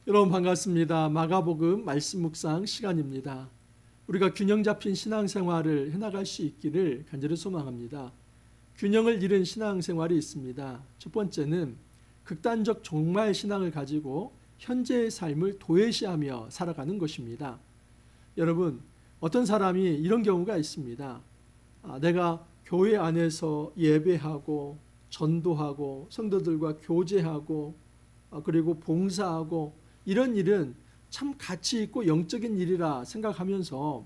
여러분 반갑습니다. 마가복음 말씀 묵상 시간입니다. 우리가 균형 잡힌 신앙생활을 해나갈 수 있기를 간절히 소망합니다. 균형을 잃은 신앙생활이 있습니다. 첫 번째는 극단적 종말 신앙을 가지고 현재의 삶을 도외시하며 살아가는 것입니다. 여러분, 어떤 사람이 이런 경우가 있습니다. 내가 교회 안에서 예배하고 전도하고 성도들과 교제하고 그리고 봉사하고 이런 일은 참 가치 있고 영적인 일이라 생각하면서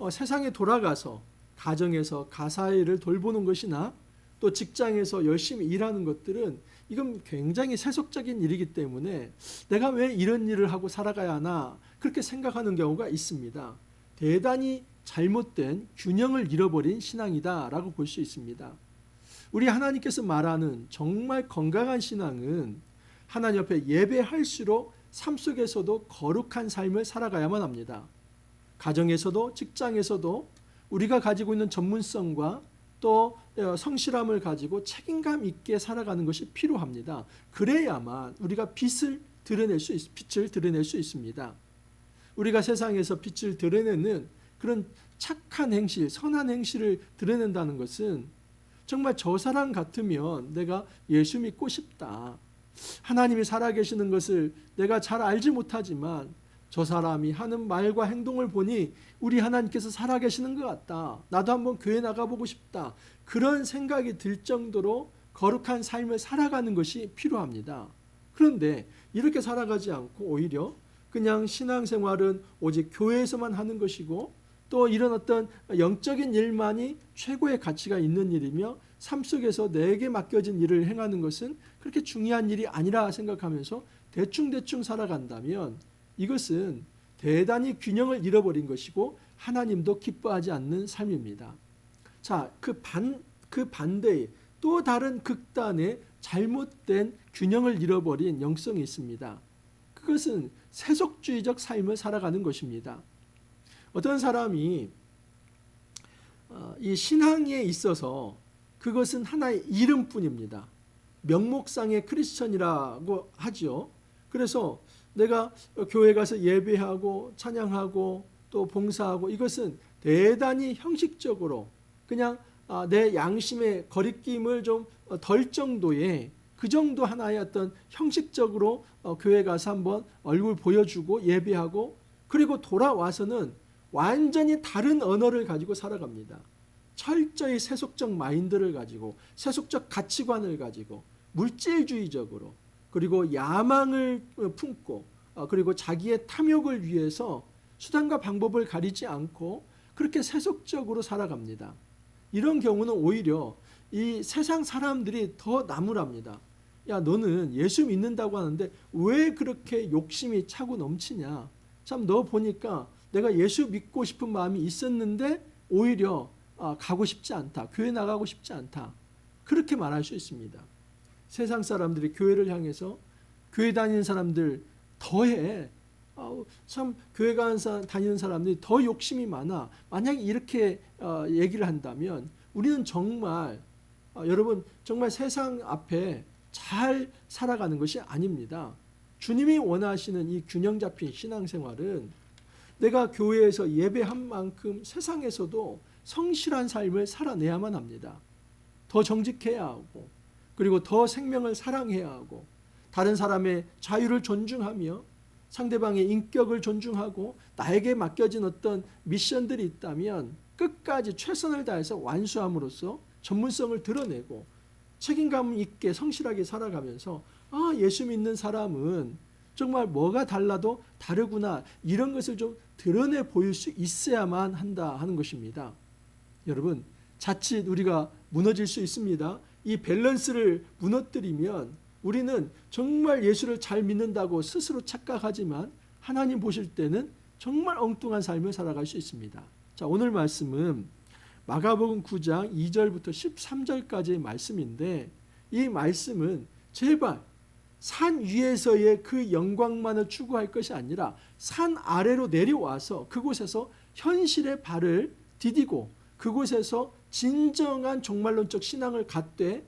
세상에 돌아가서 가정에서 가사일을 돌보는 것이나 또 직장에서 열심히 일하는 것들은 이건 굉장히 세속적인 일이기 때문에 내가 왜 이런 일을 하고 살아가야 하나 그렇게 생각하는 경우가 있습니다. 대단히 잘못된 균형을 잃어버린 신앙이다라고 볼 수 있습니다. 우리 하나님께서 말하는 정말 건강한 신앙은 하나님 앞에 예배할수록 삶 속에서도 거룩한 삶을 살아가야만 합니다. 가정에서도 직장에서도 우리가 가지고 있는 전문성과 또 성실함을 가지고 책임감 있게 살아가는 것이 필요합니다. 그래야만 우리가 빛을 드러낼 수 있습니다. 우리가 세상에서 빛을 드러내는 그런 착한 행실, 선한 행실을 드러낸다는 것은 정말 저 사람 같으면 내가 예수 믿고 싶다. 하나님이 살아계시는 것을 내가 잘 알지 못하지만 저 사람이 하는 말과 행동을 보니 우리 하나님께서 살아계시는 것 같다. 나도 한번 교회 나가보고 싶다. 그런 생각이 들 정도로 거룩한 삶을 살아가는 것이 필요합니다. 그런데 이렇게 살아가지 않고 오히려 그냥 신앙생활은 오직 교회에서만 하는 것이고 또 이런 어떤 영적인 일만이 최고의 가치가 있는 일이며 삶 속에서 내게 맡겨진 일을 행하는 것은 그렇게 중요한 일이 아니라 생각하면서 대충 살아간다면 이것은 대단히 균형을 잃어버린 것이고 하나님도 기뻐하지 않는 삶입니다. 자, 그 반대의 또 다른 극단의 잘못된 균형을 잃어버린 영성이 있습니다. 그것은 세속주의적 삶을 살아가는 것입니다. 어떤 사람이 이 신앙에 있어서 그것은 하나의 이름뿐입니다. 명목상의 크리스천이라고 하죠. 그래서 내가 교회 가서 예배하고 찬양하고 또 봉사하고 이것은 대단히 형식적으로 그냥 내 양심의 거리낌을 좀 덜 정도의 그 정도 하나의 어떤 형식적으로 교회 가서 한번 얼굴 보여주고 예배하고 그리고 돌아와서는 완전히 다른 언어를 가지고 살아갑니다. 철저히 세속적 마인드를 가지고 세속적 가치관을 가지고 물질주의적으로 그리고 야망을 품고 그리고 자기의 탐욕을 위해서 수단과 방법을 가리지 않고 그렇게 세속적으로 살아갑니다. 이런 경우는 오히려 이 세상 사람들이 더 나무랍니다. 야, 너는 예수 믿는다고 하는데 왜 그렇게 욕심이 차고 넘치냐. 참 너 보니까 내가 예수 믿고 싶은 마음이 있었는데 오히려 가고 싶지 않다. 교회 나가고 싶지 않다. 그렇게 말할 수 있습니다. 세상 사람들이 교회를 향해서 교회 다니는 사람들 더해. 참 교회 다니는 사람들이 더 욕심이 많아. 만약에 이렇게 얘기를 한다면 우리는 정말 여러분 정말 세상 앞에 잘 살아가는 것이 아닙니다. 주님이 원하시는 이 균형 잡힌 신앙생활은 내가 교회에서 예배한 만큼 세상에서도 성실한 삶을 살아내야만 합니다. 더 정직해야 하고 그리고 더 생명을 사랑해야 하고 다른 사람의 자유를 존중하며 상대방의 인격을 존중하고 나에게 맡겨진 어떤 미션들이 있다면 끝까지 최선을 다해서 완수함으로써 전문성을 드러내고 책임감 있게 성실하게 살아가면서 예수 믿는 사람은 정말 뭐가 달라도 다르구나 이런 것을 좀 드러내 보일 수 있어야만 한다 하는 것입니다. 여러분 자칫 우리가 무너질 수 있습니다. 이 밸런스를 무너뜨리면 우리는 정말 예수를 잘 믿는다고 스스로 착각하지만 하나님 보실 때는 정말 엉뚱한 삶을 살아갈 수 있습니다. 자, 오늘 말씀은 마가복음 9장 2절부터 13절까지의 말씀인데 이 말씀은 제발 산 위에서의 그 영광만을 추구할 것이 아니라 산 아래로 내려와서 그곳에서 현실의 발을 디디고 그곳에서 진정한 종말론적 신앙을 갖되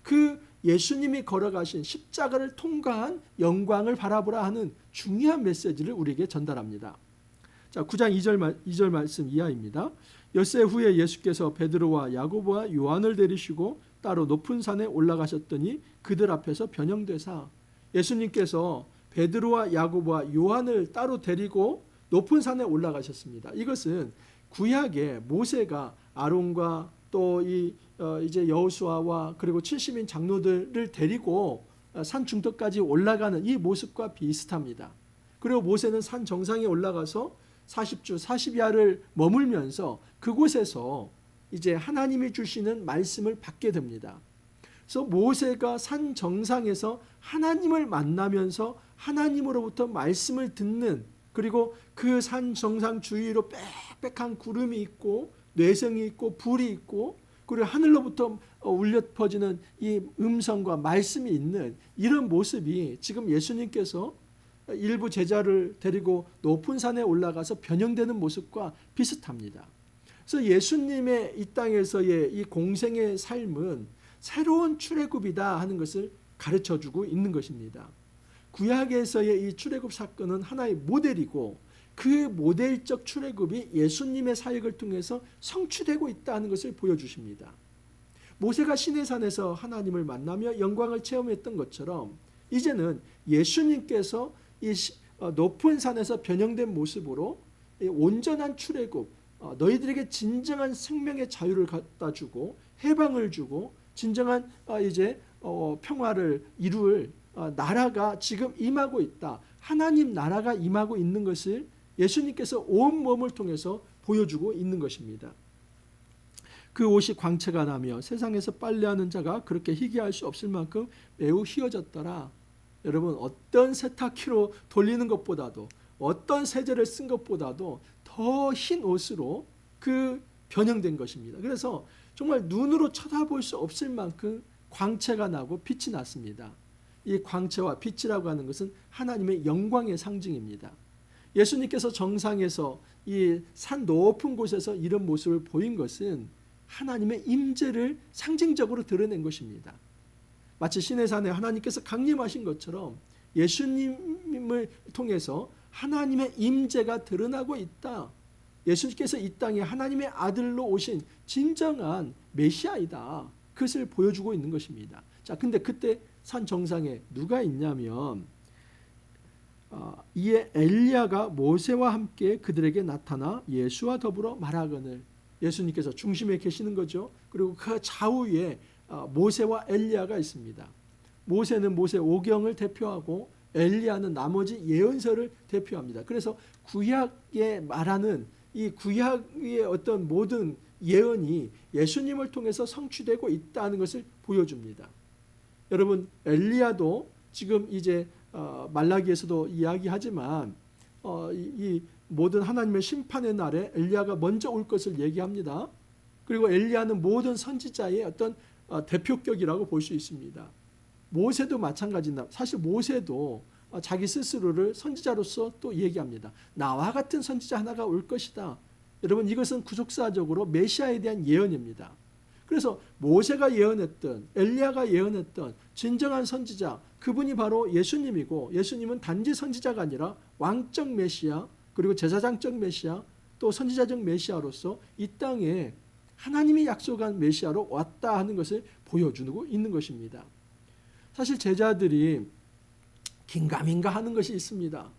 그 예수님이 걸어가신 십자가를 통과한 영광을 바라보라 하는 중요한 메시지를 우리에게 전달합니다. 자, 9장 2절 말씀 이하입니다. 엿새 후에 예수께서 베드로와 야고보와 요한을 데리시고 따로 높은 산에 올라가셨더니 그들 앞에서 변형되사, 예수님께서 베드로와 야고보와 요한을 따로 데리고 높은 산에 올라가셨습니다. 이것은 구약에 모세가 아론과 또 이제 여호수아와 그리고 70인 장로들을 데리고 산 중턱까지 올라가는 이 모습과 비슷합니다. 그리고 모세는 산 정상에 올라가서 40주 40야를 머물면서 그곳에서 이제 하나님이 주시는 말씀을 받게 됩니다. 그래서 모세가 산 정상에서 하나님을 만나면서 하나님으로부터 말씀을 듣는, 그리고 그 산 정상 주위로 빽빽한 구름이 있고 뇌성이 있고 불이 있고 그리고 하늘로부터 울려 퍼지는 이 음성과 말씀이 있는 이런 모습이 지금 예수님께서 일부 제자를 데리고 높은 산에 올라가서 변형되는 모습과 비슷합니다. 그래서 예수님의 이 땅에서의 이 공생의 삶은 새로운 출애굽이다 하는 것을 가르쳐주고 있는 것입니다. 구약에서의 이 출애굽 사건은 하나의 모델이고 그 모델적 출애굽이 예수님의 사역을 통해서 성취되고 있다는 것을 보여주십니다. 모세가 시내산에서 하나님을 만나며 영광을 체험했던 것처럼 이제는 예수님께서 이 높은 산에서 변형된 모습으로 온전한 출애굽, 너희들에게 진정한 생명의 자유를 갖다 주고 해방을 주고 진정한 이제 평화를 이룰 나라가 지금 임하고 있다. 하나님 나라가 임하고 있는 것을 예수님께서 온 몸을 통해서 보여주고 있는 것입니다. 그 옷이 광채가 나며 세상에서 빨래하는 자가 그렇게 희귀할 수 없을 만큼 매우 휘어졌더라. 여러분, 어떤 세탁기로 돌리는 것보다도 어떤 세제를 쓴 것보다도 더 흰 옷으로 그 변형된 것입니다. 그래서 정말 눈으로 쳐다볼 수 없을 만큼 광채가 나고 빛이 났습니다. 이 광채와 빛이라고 하는 것은 하나님의 영광의 상징입니다. 예수님께서 정상에서 이 산 높은 곳에서 이런 모습을 보인 것은 하나님의 임재를 상징적으로 드러낸 것입니다. 마치 시내산에 하나님께서 강림하신 것처럼 예수님을 통해서 하나님의 임재가 드러나고 있다. 예수님께서 이 땅에 하나님의 아들로 오신 진정한 메시아이다. 그것을 보여주고 있는 것입니다. 자, 근데 그때 산 정상에 누가 있냐면 이에 엘리야가 모세와 함께 그들에게 나타나 예수와 더불어 말하거늘, 예수님께서 중심에 계시는 거죠. 그리고 그 좌우에 모세와 엘리야가 있습니다. 모세는 모세 오경을 대표하고 엘리야는 나머지 예언서를 대표합니다. 그래서 구약에 말하는 이 구약의 어떤 모든 예언이 예수님을 통해서 성취되고 있다는 것을 보여줍니다. 여러분, 엘리야도 지금 이제 말라기에서도 이야기하지만 이 모든 하나님의 심판의 날에 엘리야가 먼저 올 것을 얘기합니다. 그리고 엘리야는 모든 선지자의 어떤 대표격이라고 볼 수 있습니다. 모세도 마찬가지입니다. 사실 모세도 자기 스스로를 선지자로서 또 얘기합니다. 나와 같은 선지자 하나가 올 것이다. 여러분, 이것은 구속사적으로 메시아에 대한 예언입니다. 그래서 모세가 예언했던, 엘리야가 예언했던 진정한 선지자, 그분이 바로 예수님이고, 예수님은 단지 선지자가 아니라 왕적 메시아, 그리고 제사장적 메시아, 또 선지자적 메시아로서 이 땅에 하나님이 약속한 메시아로 왔다 하는 것을 보여주고 있는 것입니다. 사실 제자들이 긴가민가 하는 것이 있습니다.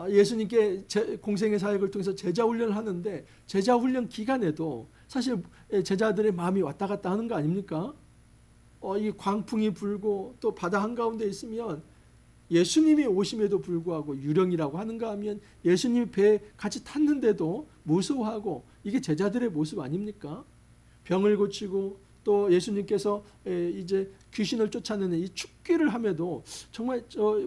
예수님께 공생의 사역을 통해서 제자 훈련을 하는데 제자 훈련 기간에도 사실 제자들의 마음이 왔다 갔다 하는 거 아닙니까? 이 광풍이 불고 또 바다 한가운데 있으면 예수님이 오심에도 불구하고 유령이라고 하는가 하면 예수님이 배에 같이 탔는데도 무서워하고, 이게 제자들의 모습 아닙니까? 병을 고치고 또 예수님께서 이제 귀신을 쫓아내는 이 축기를 함에도 정말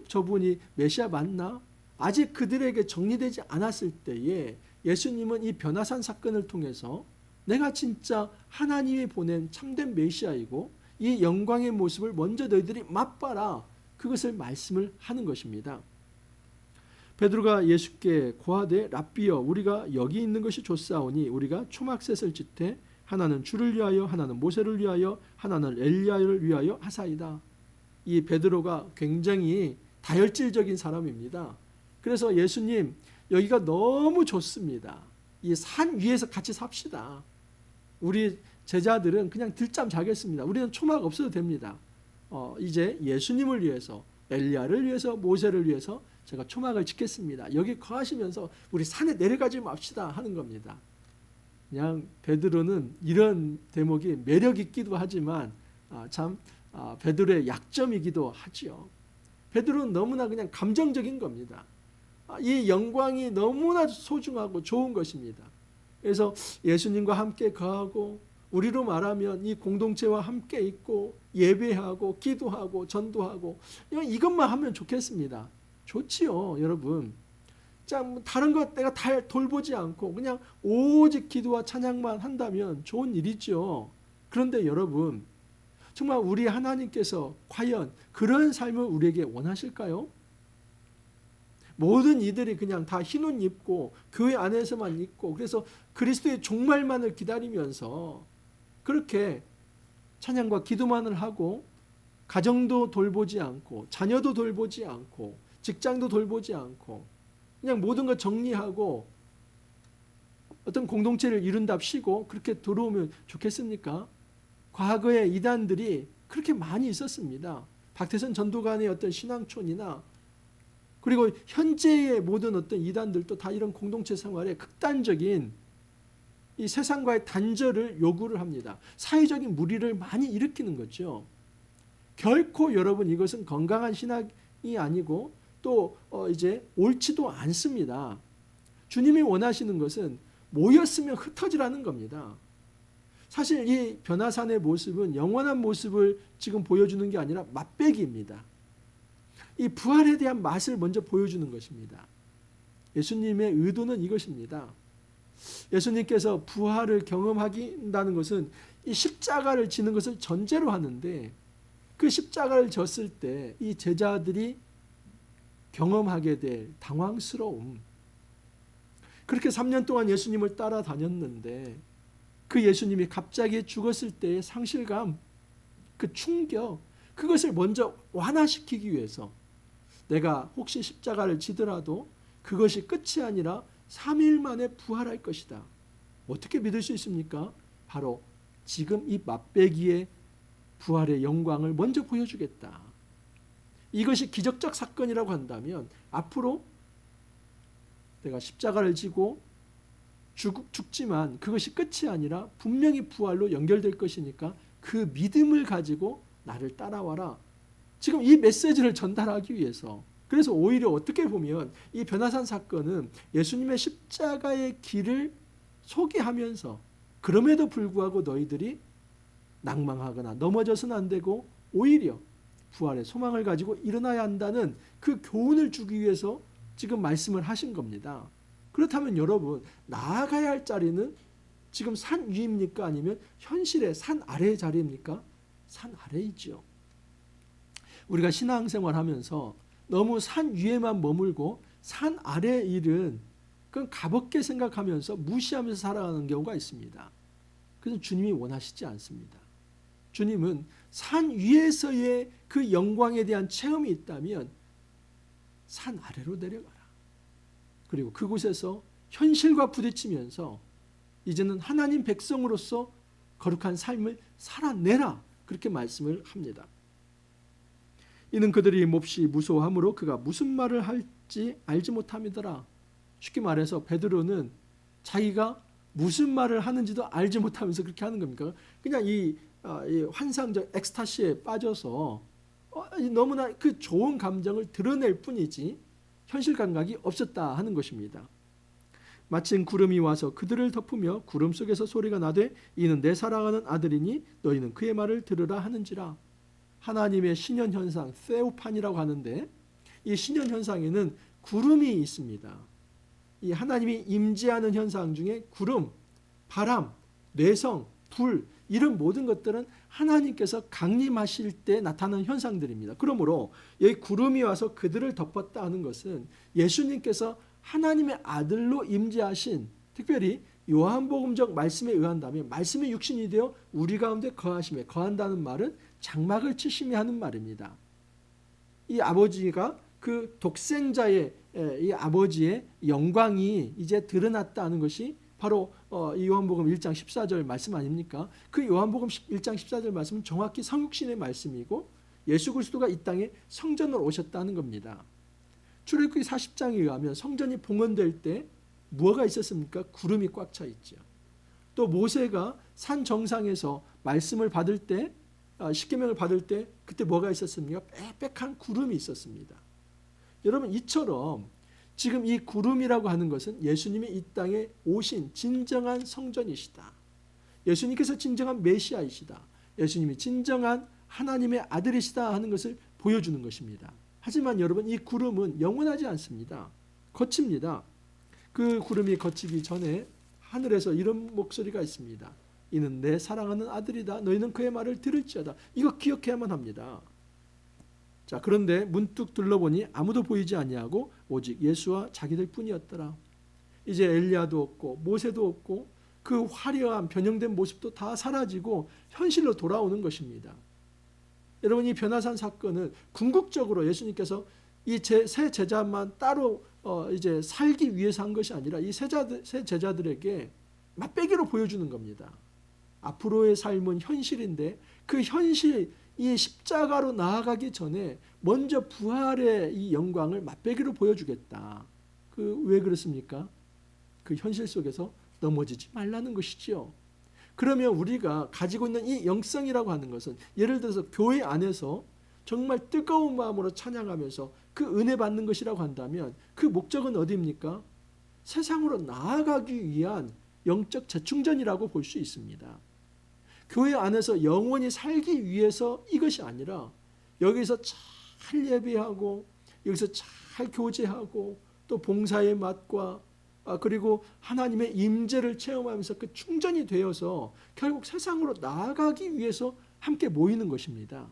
저분이 메시아 맞나? 아직 그들에게 정리되지 않았을 때에 예수님은 이 변화산 사건을 통해서 내가 진짜 하나님이 보낸 참된 메시아이고 이 영광의 모습을 먼저 너희들이 맛봐라, 그것을 말씀을 하는 것입니다. 베드로가 예수께 고하되 랍비여, 우리가 여기 있는 것이 좋사오니 우리가 초막셋을 짓되 하나는 주를 위하여, 하나는 모세를 위하여, 하나는 엘리야를 위하여 하사이다. 이 베드로가 굉장히 다혈질적인 사람입니다. 그래서 예수님, 여기가 너무 좋습니다. 이 산 위에서 같이 삽시다. 우리 제자들은 그냥 들잠 자겠습니다. 우리는 초막 없어도 됩니다. 이제 예수님을 위해서, 엘리야를 위해서, 모세를 위해서 제가 초막을 짓겠습니다. 여기 거하시면서 우리 산에 내려가지 맙시다 하는 겁니다. 그냥 베드로는 이런 대목이 매력 있기도 하지만 베드로의 약점이기도 하지요. 베드로는 너무나 그냥 감정적인 겁니다. 이 영광이 너무나 소중하고 좋은 것입니다. 그래서 예수님과 함께 거하고, 우리로 말하면 이 공동체와 함께 있고 예배하고 기도하고 전도하고 이것만 하면 좋겠습니다. 좋지요, 여러분. 자, 다른 것 내가 다 돌보지 않고 그냥 오직 기도와 찬양만 한다면 좋은 일이죠. 그런데 여러분, 정말 우리 하나님께서 과연 그런 삶을 우리에게 원하실까요? 모든 이들이 그냥 다 흰 옷 입고 교회 안에서만 있고, 그래서 그리스도의 종말만을 기다리면서 그렇게 찬양과 기도만을 하고 가정도 돌보지 않고 자녀도 돌보지 않고 직장도 돌보지 않고 그냥 모든 것 정리하고 어떤 공동체를 이룬답시고 그렇게 들어오면 좋겠습니까? 과거에 이단들이 그렇게 많이 있었습니다. 박태선 전도관의 어떤 신앙촌이나 그리고 현재의 모든 어떤 이단들도 다 이런 공동체 생활에 극단적인 이 세상과의 단절을 요구를 합니다. 사회적인 무리를 많이 일으키는 거죠. 결코 여러분 이것은 건강한 신학이 아니고 또 이제 옳지도 않습니다. 주님이 원하시는 것은 모였으면 흩어지라는 겁니다. 사실 이 변화산의 모습은 영원한 모습을 지금 보여주는 게 아니라 맛배기입니다. 이 부활에 대한 맛을 먼저 보여주는 것입니다. 예수님의 의도는 이것입니다. 예수님께서 부활을 경험하긴다는 것은 이 십자가를 지는 것을 전제로 하는데, 그 십자가를 졌을 때 이 제자들이 경험하게 될 당황스러움, 그렇게 3년 동안 예수님을 따라다녔는데 그 예수님이 갑자기 죽었을 때의 상실감, 그 충격, 그것을 먼저 완화시키기 위해서 내가 혹시 십자가를 지더라도 그것이 끝이 아니라 3일 만에 부활할 것이다. 어떻게 믿을 수 있습니까? 바로 지금 이 맛배기의 부활의 영광을 먼저 보여주겠다. 이것이 기적적 사건이라고 한다면 앞으로 내가 십자가를 지고 죽지만 그것이 끝이 아니라 분명히 부활로 연결될 것이니까 그 믿음을 가지고 나를 따라와라. 지금 이 메시지를 전달하기 위해서, 그래서 오히려 어떻게 보면 이 변화산 사건은 예수님의 십자가의 길을 소개하면서 그럼에도 불구하고 너희들이 낭망하거나 넘어져서는 안 되고 오히려 부활의 소망을 가지고 일어나야 한다는 그 교훈을 주기 위해서 지금 말씀을 하신 겁니다. 그렇다면 여러분, 나아가야 할 자리는 지금 산 위입니까? 아니면 현실의 산 아래의 자리입니까? 산 아래이죠. 우리가 신앙생활 하면서 너무 산 위에만 머물고 산 아래의 일은 그건 가볍게 생각하면서 무시하면서 살아가는 경우가 있습니다. 그래서 주님이 원하시지 않습니다. 주님은 산 위에서의 그 영광에 대한 체험이 있다면 산 아래로 내려가라. 그리고 그곳에서 현실과 부딪히면서 이제는 하나님 백성으로서 거룩한 삶을 살아내라. 그렇게 말씀을 합니다. 이는 그들이 몹시 무서워하므로 그가 무슨 말을 할지 알지 못함이더라. 쉽게 말해서 베드로는 자기가 무슨 말을 하는지도 알지 못하면서 그렇게 하는 겁니까? 그냥 이 환상적 엑스타시에 빠져서 너무나 그 좋은 감정을 드러낼 뿐이지 현실 감각이 없었다 하는 것입니다. 마침 구름이 와서 그들을 덮으며 구름 속에서 소리가 나되 이는 내 사랑하는 아들이니 너희는 그의 말을 들으라 하는지라. 하나님의 신현현상, 세오판이라고 하는데 이 신현현상에는 구름이 있습니다. 이 하나님이 임재하는 현상 중에 구름, 바람, 뇌성, 불, 이런 모든 것들은 하나님께서 강림하실 때 나타나는 현상들입니다. 그러므로 여기 구름이 와서 그들을 덮었다 하는 것은 예수님께서 하나님의 아들로 임재하신, 특별히 요한복음적 말씀에 의한다면 말씀이 육신이 되어 우리 가운데 거하심에, 거한다는 말은 장막을 치심이 하는 말입니다. 이 아버지가 그 독생자의 이 아버지의 영광이 이제 드러났다 하는 것이 바로 이 요한복음 1장 14절 말씀 아닙니까? 그 요한복음 1장 14절 말씀은 정확히 성육신의 말씀이고 예수 그리스도가 이 땅에 성전으로 오셨다는 겁니다. 출애굽기 40장에 의하면 성전이 봉헌될 때 무엇가 있었습니까? 구름이 꽉 차 있죠. 또 모세가 산 정상에서 말씀을 받을 때, 십계명을 받을 때 그때 뭐가 있었습니까? 빽빽한 구름이 있었습니다. 여러분, 이처럼 지금 이 구름이라고 하는 것은 예수님이 이 땅에 오신 진정한 성전이시다. 예수님께서 진정한 메시아이시다. 예수님이 진정한 하나님의 아들이시다 하는 것을 보여주는 것입니다. 하지만 여러분, 이 구름은 영원하지 않습니다. 거칩니다. 그 구름이 거치기 전에 하늘에서 이런 목소리가 있습니다. 이는 내 사랑하는 아들이다. 너희는 그의 말을 들을지어다. 이거 기억해야만 합니다. 자, 그런데 문득 둘러보니 아무도 보이지 아니하고 오직 예수와 자기들 뿐이었더라. 이제 엘리야도 없고 모세도 없고 그 화려한 변형된 모습도 다 사라지고 현실로 돌아오는 것입니다. 여러분, 이 변화산 사건은 궁극적으로 예수님께서 이 세 제자만 따로 이제 살기 위해서 한 것이 아니라 이 세 제자들에게 맛배기로 보여주는 겁니다. 앞으로의 삶은 현실인데 그 현실, 이 십자가로 나아가기 전에 먼저 부활의 이 영광을 맛배기로 보여주겠다. 왜 그렇습니까? 그 현실 속에서 넘어지지 말라는 것이지요. 그러면 우리가 가지고 있는 이 영성이라고 하는 것은 예를 들어서 교회 안에서 정말 뜨거운 마음으로 찬양하면서 그 은혜 받는 것이라고 한다면 그 목적은 어디입니까? 세상으로 나아가기 위한 영적 재충전이라고 볼 수 있습니다. 교회 안에서 영원히 살기 위해서 이것이 아니라 여기서 잘 예배하고 여기서 잘 교제하고 또 봉사의 맛과 그리고 하나님의 임재를 체험하면서 그 충전이 되어서 결국 세상으로 나아가기 위해서 함께 모이는 것입니다.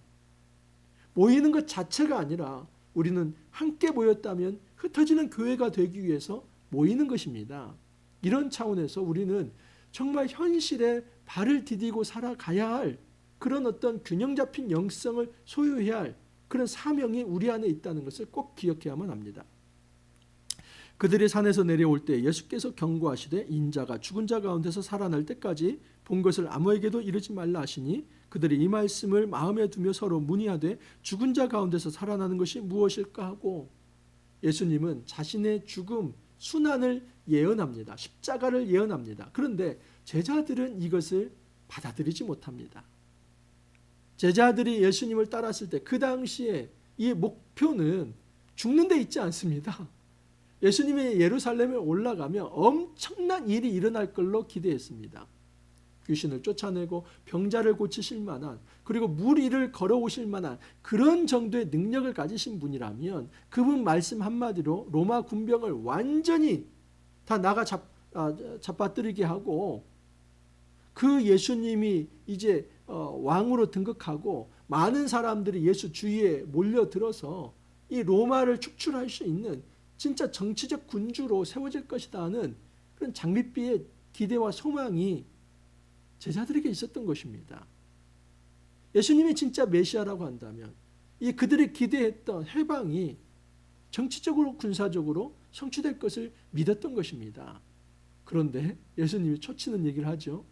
모이는 것 자체가 아니라 우리는 함께 모였다면 흩어지는 교회가 되기 위해서 모이는 것입니다. 이런 차원에서 우리는 정말 현실에 발을 디디고 살아가야 할 그런 어떤 균형 잡힌 영성을 소유해야 할 그런 사명이 우리 안에 있다는 것을 꼭 기억해야만 합니다. 그들이 산에서 내려올 때 예수께서 경고하시되 인자가 죽은 자 가운데서 살아날 때까지 본 것을 아무에게도 이르지 말라 하시니 그들이 이 말씀을 마음에 두며 서로 문의하되 죽은 자 가운데서 살아나는 것이 무엇일까 하고 예수님은 자신의 죽음, 순환을 예언합니다. 십자가를 예언합니다. 그런데 제자들은 이것을 받아들이지 못합니다. 제자들이 예수님을 따랐을 때 그 당시에 이 목표는 죽는 데 있지 않습니다. 예수님이 예루살렘에 올라가면 엄청난 일이 일어날 걸로 기대했습니다. 귀신을 쫓아내고 병자를 고치실 만한, 그리고 물 위를 걸어오실 만한 그런 정도의 능력을 가지신 분이라면 그분 말씀 한마디로 로마 군병을 완전히 다 잡아뜨리게 하고 그 예수님이 이제 왕으로 등극하고 많은 사람들이 예수 주위에 몰려들어서 이 로마를 축출할 수 있는 진짜 정치적 군주로 세워질 것이다 하는 그런 장밋빛의 기대와 소망이 제자들에게 있었던 것입니다. 예수님이 진짜 메시아라고 한다면 이 그들이 기대했던 해방이 정치적으로 군사적으로 성취될 것을 믿었던 것입니다. 그런데 예수님이 초치는 얘기를 하죠.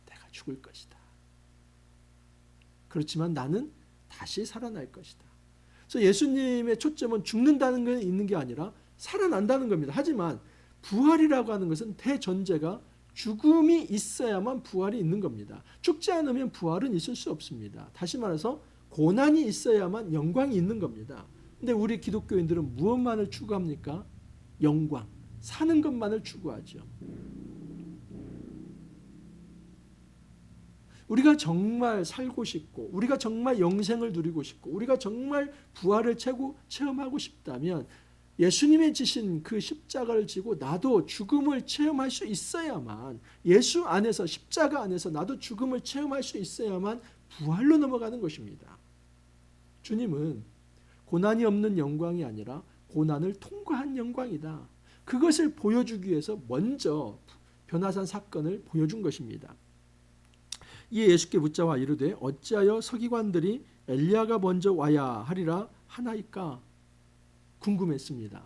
내가 죽을 것이다. 그렇지만 나는 다시 살아날 것이다. 그래서 예수님의 초점은 죽는다는 게 있는 게 아니라 살아난다는 겁니다. 하지만 부활이라고 하는 것은 대전제가 죽음이 있어야만 부활이 있는 겁니다. 죽지 않으면 부활은 있을 수 없습니다. 다시 말해서 고난이 있어야만 영광이 있는 겁니다. 근데 우리 기독교인들은 무엇만을 추구합니까? 영광, 사는 것만을 추구하죠. 우리가 정말 살고 싶고 우리가 정말 영생을 누리고 싶고 우리가 정말 부활을 체험하고 싶다면 예수님이 지신 그 십자가를 지고 나도 죽음을 체험할 수 있어야만, 예수 안에서 십자가 안에서 나도 죽음을 체험할 수 있어야만 부활로 넘어가는 것입니다. 주님은 고난이 없는 영광이 아니라 고난을 통과한 영광이다. 그것을 보여주기 위해서 먼저 변화산 사건을 보여준 것입니다. 이에 예수께 묻자와 이르되 어찌하여 서기관들이 엘리야가 먼저 와야 하리라 하나이까 궁금했습니다.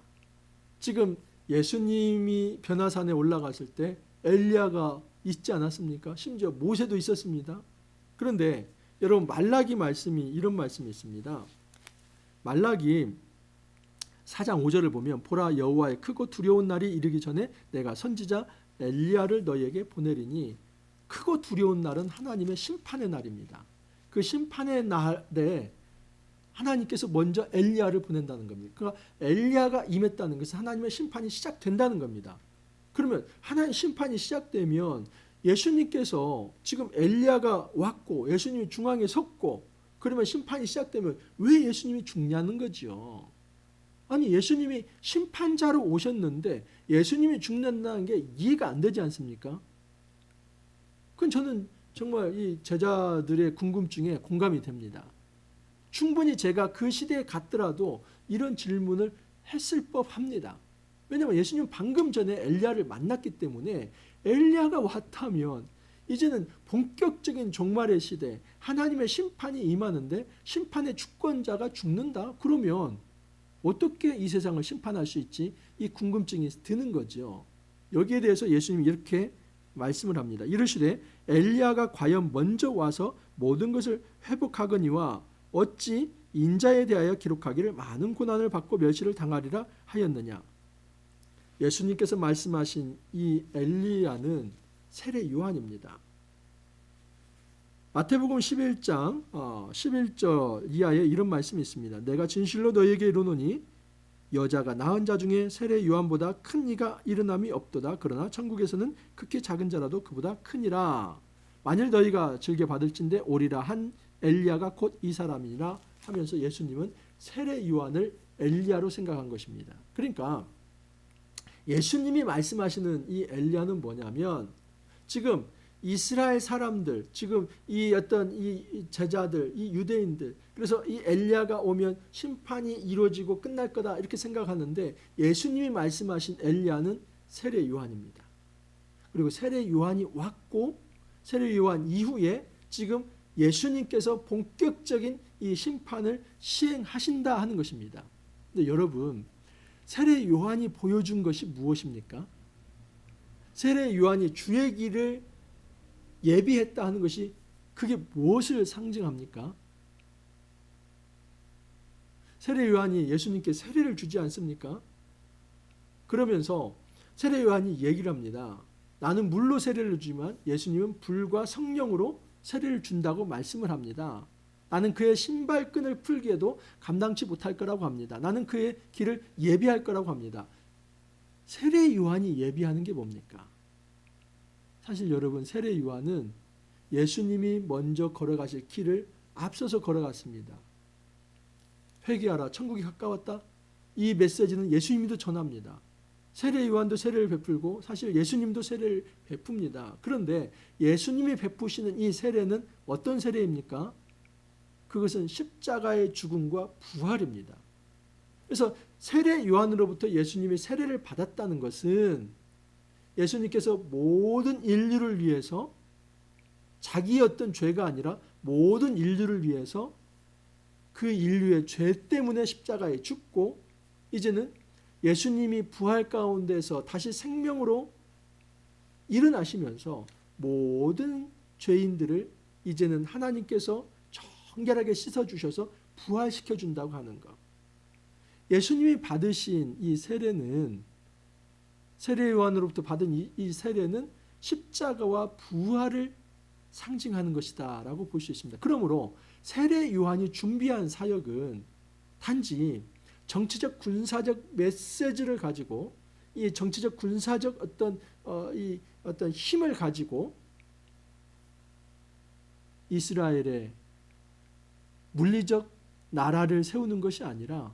지금 예수님이 변화산에 올라갔을 때 엘리야가 있지 않았습니까? 심지어 모세도 있었습니다. 그런데 여러분 말라기 말씀이 이런 말씀이 있습니다. 말라기 4장 5절을 보면 보라 여호와의 크고 두려운 날이 이르기 전에 내가 선지자 엘리야를 너희에게 보내리니 크고 두려운 날은 하나님의 심판의 날입니다. 그 심판의 날에 하나님께서 먼저 엘리야를 보낸다는 겁니다. 그러니까 엘리야가 임했다는 것은 하나님의 심판이 시작된다는 겁니다. 그러면 하나님의 심판이 시작되면 예수님께서 지금 엘리야가 왔고 예수님이 중앙에 섰고 그러면 심판이 시작되면 왜 예수님이 죽냐는 거죠. 아니 예수님이 심판자로 오셨는데 예수님이 죽는다는 게 이해가 안 되지 않습니까? 그건 저는 정말 이 제자들의 궁금증에 공감이 됩니다. 충분히 제가 그 시대에 갔더라도 이런 질문을 했을 법합니다. 왜냐하면 예수님 방금 전에 엘리야를 만났기 때문에 엘리야가 왔다면 이제는 본격적인 종말의 시대 하나님의 심판이 임하는데 심판의 주권자가 죽는다? 그러면 어떻게 이 세상을 심판할 수 있지? 이 궁금증이 드는 거죠. 여기에 대해서 예수님이 이렇게 말씀을 합니다. 이르시되 엘리야가 과연 먼저 와서 모든 것을 회복하거니와 어찌 인자에 대하여 기록하기를 많은 고난을 받고 멸시를 당하리라 하였느냐. 예수님께서 말씀하신 이 엘리야는 세례 요한입니다. 마태복음 11장 11절 이하에 이런 말씀이 있습니다. 내가 진실로 너희에게 이르노니 여자가 낳은 자 중에 세례 요한보다 큰 이가 일어남이 없도다. 그러나 천국에서는 극히 작은 자라도 그보다 크니라. 만일 너희가 즐겨 받을진대 오리라 한 엘리야가 곧 이 사람이라 하면서 예수님은 세례 요한을 엘리야로 생각한 것입니다. 그러니까 예수님이 말씀하시는 이 엘리야는 뭐냐면 지금 이스라엘 사람들, 지금 이 어떤 이 제자들, 이 유대인들, 그래서 이 엘리야가 오면 심판이 이루어지고 끝날 거다 이렇게 생각하는데 예수님이 말씀하신 엘리야는 세례 요한입니다. 그리고 세례 요한이 왔고 세례 요한 이후에 지금 예수님께서 본격적인 이 심판을 시행하신다 하는 것입니다. 근데 여러분, 세례 요한이 보여준 것이 무엇입니까? 세례 요한이 주의 길을 예비했다 하는 것이 그게 무엇을 상징합니까? 세례 요한이 예수님께 세례를 주지 않습니까? 그러면서 세례 요한이 얘기를 합니다. 나는 물로 세례를 주지만 예수님은 불과 성령으로 세례를 준다고 말씀을 합니다. 나는 그의 신발끈을 풀기에도 감당치 못할 거라고 합니다. 나는 그의 길을 예비할 거라고 합니다. 세례 요한이 예비하는 게 뭡니까? 사실 여러분 세례 요한은 예수님이 먼저 걸어가실 길을 앞서서 걸어갔습니다. 회개하라 천국이 가까웠다. 이 메시지는 예수님도 전합니다. 세례 요한도 세례를 베풀고 사실 예수님도 세례를 베풉니다. 그런데 예수님이 베푸시는 이 세례는 어떤 세례입니까? 그것은 십자가의 죽음과 부활입니다. 그래서 세례 요한으로부터 예수님이 세례를 받았다는 것은 예수님께서 모든 인류를 위해서 자기의 어떤 죄가 아니라 모든 인류를 위해서 그 인류의 죄 때문에 십자가에 죽고 이제는 예수님이 부활 가운데서 다시 생명으로 일어나시면서 모든 죄인들을 이제는 하나님께서 정결하게 씻어주셔서 부활시켜 준다고 하는 것. 예수님이 받으신 이 세례는 세례 요한으로부터 받은 이 세례는 십자가와 부활을 상징하는 것이다 라고 볼 수 있습니다. 그러므로 세례 요한이 준비한 사역은 단지 정치적 군사적 메시지를 가지고 이 정치적 군사적 어떤 힘을 가지고 이스라엘의 물리적 나라를 세우는 것이 아니라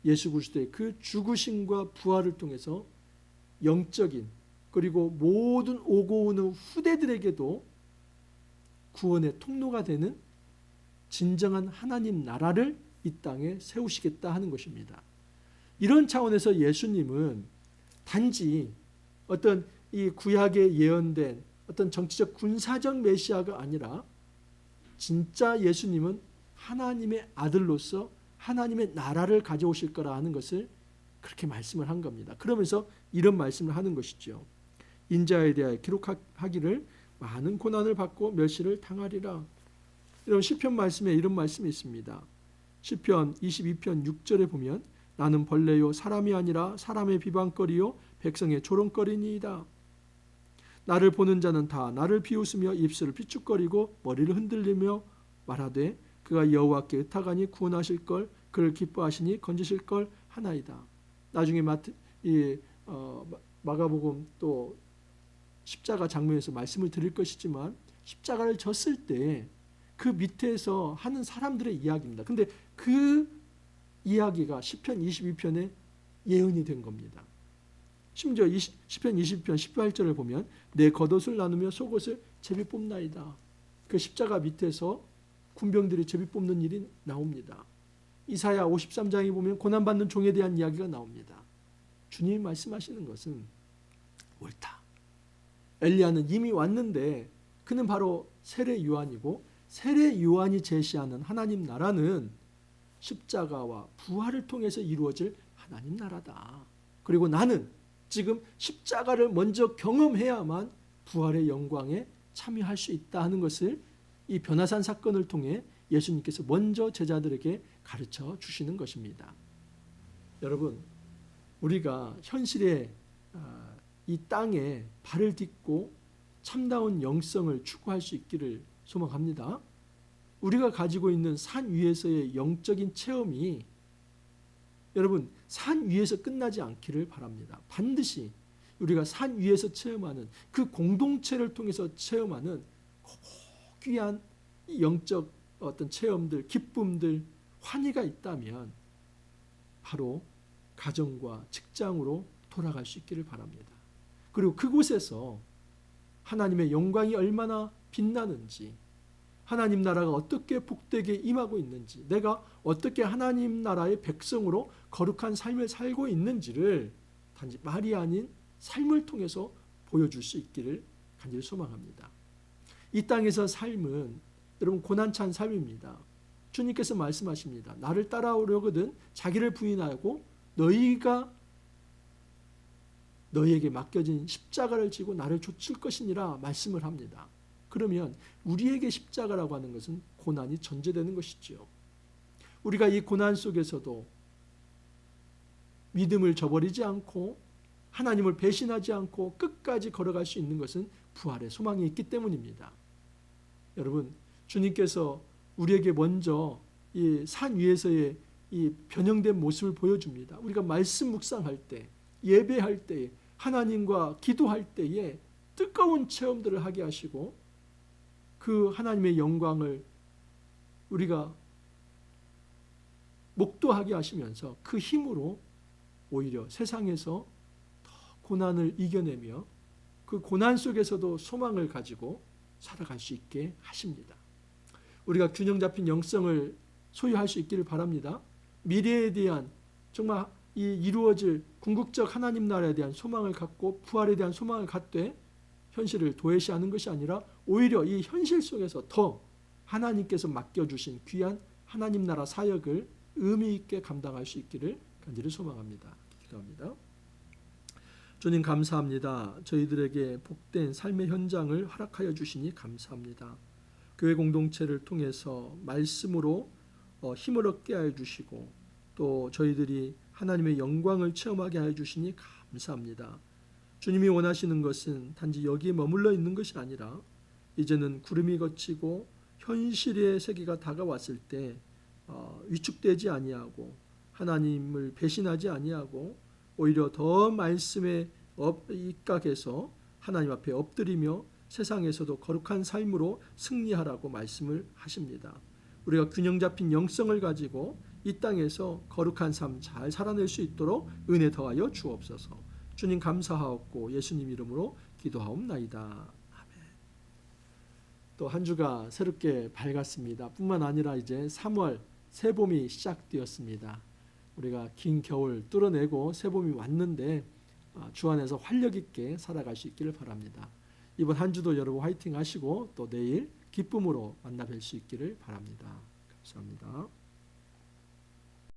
예수 그리스도의 그 죽으심과 부활을 통해서 영적인 그리고 모든 오고 오는 후대들에게도 구원의 통로가 되는 진정한 하나님 나라를 이 땅에 세우시겠다 하는 것입니다. 이런 차원에서 예수님은 단지 어떤 이 구약에 예언된 어떤 정치적 군사적 메시아가 아니라 진짜 예수님은 하나님의 아들로서 하나님의 나라를 가져오실 거라 하는 것을 그렇게 말씀을 한 겁니다. 그러면서 이런 말씀을 하는 것이죠. 인자에 대하여 기록하기를 많은 고난을 받고 멸시를 당하리라. 이런 시편 말씀에 이런 말씀이 있습니다. 시편 22편 6절에 보면 나는 벌레요 사람이 아니라 사람의 비방거리요 백성의 조롱거리니이다. 나를 보는 자는 다 나를 비웃으며 입술을 비축거리고 머리를 흔들리며 말하되 그가 여호와께 의탁하니 구원하실 걸 그를 기뻐하시니 건지실 걸 하나이다. 나중에 마가복음 또 십자가 장면에서 말씀을 드릴 것이지만 십자가를 졌을 때 그 밑에서 하는 사람들의 이야기입니다. 근데 그 이야기가 시편 22편에 예언이 된 겁니다. 심지어 시편 20편 18절을 보면 내 겉옷을 나누며 속옷을 제비 뽑나이다. 그 십자가 밑에서 군병들이 제비 뽑는 일이 나옵니다. 이사야 53장에 보면 고난받는 종에 대한 이야기가 나옵니다. 주님이 말씀하시는 것은 옳다. 엘리야는 이미 왔는데 그는 바로 세례 요한이고 세례 요한이 제시하는 하나님 나라는 십자가와 부활을 통해서 이루어질 하나님 나라다. 그리고 나는 지금 십자가를 먼저 경험해야만 부활의 영광에 참여할 수 있다 하는 것을 이 변화산 사건을 통해 예수님께서 먼저 제자들에게 가르쳐 주시는 것입니다. 여러분, 우리가 현실의 이 땅에 발을 딛고 참다운 영성을 추구할 수 있기를 소망합니다. 우리가 가지고 있는 산 위에서의 영적인 체험이 여러분 산 위에서 끝나지 않기를 바랍니다. 반드시 우리가 산 위에서 체험하는 그 공동체를 통해서 체험하는 귀한 영적 어떤 체험들, 기쁨들, 환희가 있다면 바로 가정과 직장으로 돌아갈 수 있기를 바랍니다. 그리고 그곳에서 하나님의 영광이 얼마나 빛나는지, 하나님 나라가 어떻게 복되게 임하고 있는지, 내가 어떻게 하나님 나라의 백성으로 거룩한 삶을 살고 있는지를 단지 말이 아닌 삶을 통해서 보여줄 수 있기를 간절히 소망합니다. 이 땅에서 삶은 여러분 고난찬 삶입니다. 주님께서 말씀하십니다. 나를 따라오려거든 자기를 부인하고 너희가 너희에게 맡겨진 십자가를 지고 나를 좇을 것이니라 말씀을 합니다. 그러면 우리에게 십자가라고 하는 것은 고난이 전제되는 것이지요. 우리가 이 고난 속에서도 믿음을 저버리지 않고 하나님을 배신하지 않고 끝까지 걸어갈 수 있는 것은 부활의 소망이 있기 때문입니다. 여러분, 주님께서 우리에게 먼저 이 산 위에서의 이 변형된 모습을 보여줍니다. 우리가 말씀 묵상할 때, 예배할 때, 하나님과 기도할 때에 뜨거운 체험들을 하게 하시고 그 하나님의 영광을 우리가 목도하게 하시면서 그 힘으로 오히려 세상에서 더 고난을 이겨내며 그 고난 속에서도 소망을 가지고 살아갈 수 있게 하십니다. 우리가 균형 잡힌 영성을 소유할 수 있기를 바랍니다. 미래에 대한 정말 이 이루어질 궁극적 하나님 나라에 대한 소망을 갖고 부활에 대한 소망을 갖되 현실을 도외시하는 것이 아니라 오히려 이 현실 속에서 더 하나님께서 맡겨주신 귀한 하나님 나라 사역을 의미 있게 감당할 수 있기를 간절히 소망합니다. 기도합니다. 주님 감사합니다. 저희들에게 복된 삶의 현장을 허락하여 주시니 감사합니다. 교회 공동체를 통해서 말씀으로 힘을 얻게 하여 주시고 또 저희들이 하나님의 영광을 체험하게 하여 주시니 감사합니다. 주님이 원하시는 것은 단지 여기에 머물러 있는 것이 아니라 이제는 구름이 걷히고 현실의 세계가 다가왔을 때 위축되지 아니하고 하나님을 배신하지 아니하고 오히려 더 말씀에 입각해서 하나님 앞에 엎드리며 세상에서도 거룩한 삶으로 승리하라고 말씀을 하십니다. 우리가 균형 잡힌 영성을 가지고 이 땅에서 거룩한 삶 잘 살아낼 수 있도록 은혜 더하여 주옵소서. 주님 감사하옵고 예수님 이름으로 기도하옵나이다. 아멘. 또 한 주가 새롭게 밝았습니다. 뿐만 아니라 이제 3월 새봄이 시작되었습니다. 우리가 긴 겨울 뚫어내고 새봄이 왔는데 주 안에서 활력 있게 살아갈 수 있기를 바랍니다. 이번 한 주도 여러분 화이팅 하시고 또 내일 기쁨으로 만나 뵐 수 있기를 바랍니다. 감사합니다.